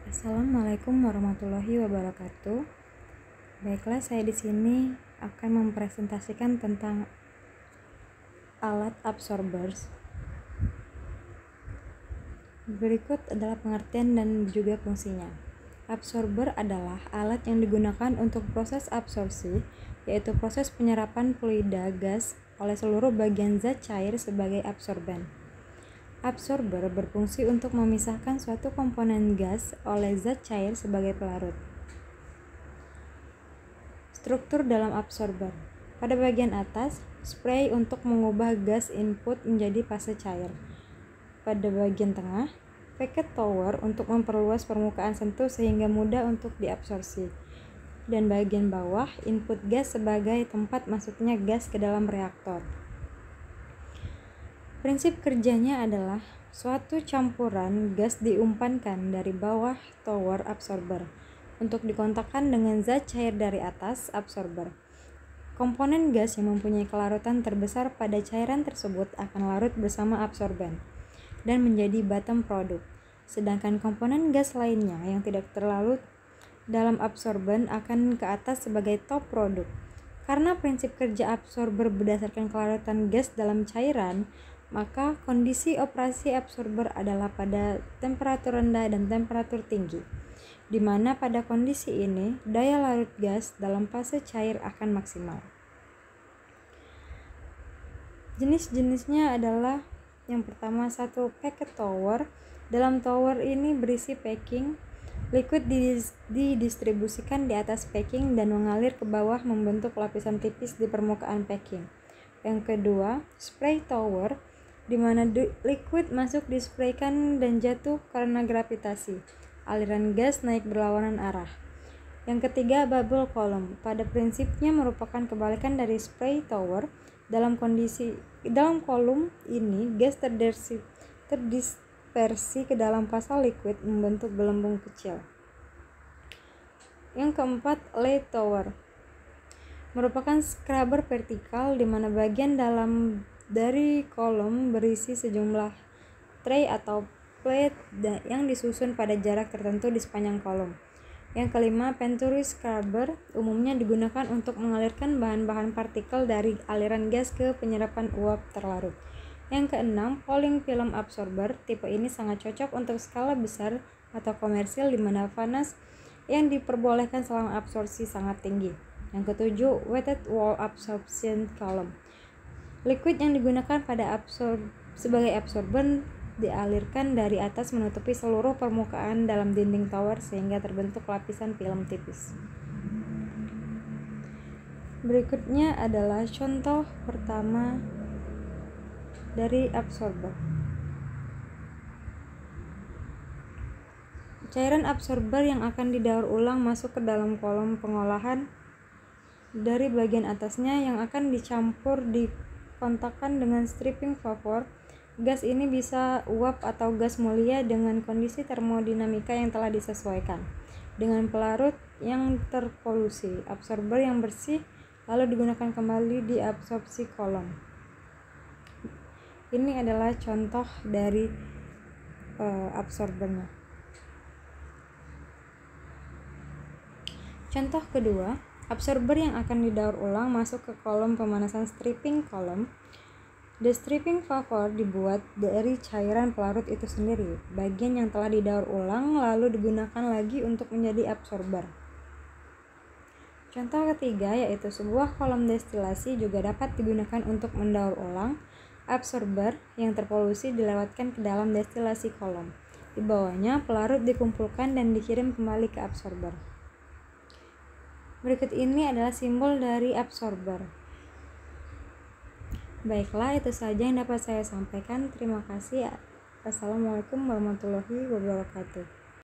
Assalamualaikum warahmatullahi wabarakatuh. Baiklah, saya di sini akan mempresentasikan tentang alat absorbers. Berikut adalah pengertian dan juga fungsinya. Absorber adalah alat yang digunakan untuk proses absorpsi, yaitu proses penyerapan fluida gas oleh seluruh bagian zat cair sebagai absorben. Absorber berfungsi untuk memisahkan suatu komponen gas oleh zat cair sebagai pelarut. Struktur dalam absorber. Pada bagian atas, spray untuk mengubah gas input menjadi fase cair. Pada bagian tengah, packet tower untuk memperluas permukaan sentuh sehingga mudah untuk diabsorpsi. Dan bagian bawah, input gas sebagai tempat masuknya gas ke dalam reaktor. Prinsip kerjanya adalah suatu campuran gas diumpankan dari bawah tower absorber untuk dikontakkan dengan zat cair dari atas absorber. Komponen gas yang mempunyai kelarutan terbesar pada cairan tersebut akan larut bersama absorben dan menjadi bottom product. Sedangkan komponen gas lainnya yang tidak terlarut dalam absorben akan ke atas sebagai top product. Karena prinsip kerja absorber berdasarkan kelarutan gas dalam cairan, maka kondisi operasi absorber adalah pada temperatur rendah dan temperatur tinggi, di mana pada kondisi ini daya larut gas dalam fase cair akan maksimal. Jenis-jenisnya adalah yang pertama, satu, packet tower. Dalam tower ini berisi packing. Liquid didistribusikan di atas packing dan mengalir ke bawah membentuk lapisan tipis di permukaan packing. Yang kedua, spray tower, di mana liquid masuk dispraykan dan jatuh karena gravitasi. Aliran gas naik berlawanan arah. Yang ketiga, bubble column. Pada prinsipnya merupakan kebalikan dari spray tower. Dalam kolom ini gas terdispersi ke dalam fasa liquid membentuk gelembung kecil. Yang keempat, lay tower. Merupakan scrubber vertikal di mana bagian dalam dari kolom berisi sejumlah tray atau plate yang disusun pada jarak tertentu di sepanjang kolom. Yang kelima, venturi scrubber umumnya digunakan untuk mengalirkan bahan-bahan partikel dari aliran gas ke penyerapan uap terlarut. Yang keenam, falling film absorber. Tipe ini sangat cocok untuk skala besar atau komersil di mana panas yang diperbolehkan selama absorpsi sangat tinggi. Yang ketujuh, weighted wall absorption column. Liquid yang digunakan sebagai absorben dialirkan dari atas menutupi seluruh permukaan dalam dinding tower sehingga terbentuk lapisan film tipis. Berikutnya adalah contoh pertama dari absorber. Cairan absorber yang akan didaur ulang masuk ke dalam kolom pengolahan. Dari bagian atasnya yang akan dicampur dikontakkan dengan stripping vapor. Gas ini bisa uap atau gas mulia dengan kondisi termodinamika yang telah disesuaikan dengan pelarut yang terpolusi. Absorber yang bersih lalu digunakan kembali di absorpsi kolom. Ini adalah contoh dari absorbernya. Contoh kedua, absorber yang akan didaur ulang masuk ke kolom pemanasan stripping column. The stripping vapor dibuat dari cairan pelarut itu sendiri. Bagian yang telah didaur ulang lalu digunakan lagi untuk menjadi absorber. Contoh ketiga yaitu sebuah kolom destilasi juga dapat digunakan untuk mendaur ulang. Absorber yang terpolusi dilewatkan ke dalam destilasi kolom. Di bawahnya pelarut dikumpulkan dan dikirim kembali ke absorber. Berikut ini adalah simbol dari absorber. Baiklah, itu saja yang dapat saya sampaikan. Terima kasih. Assalamualaikum warahmatullahi wabarakatuh.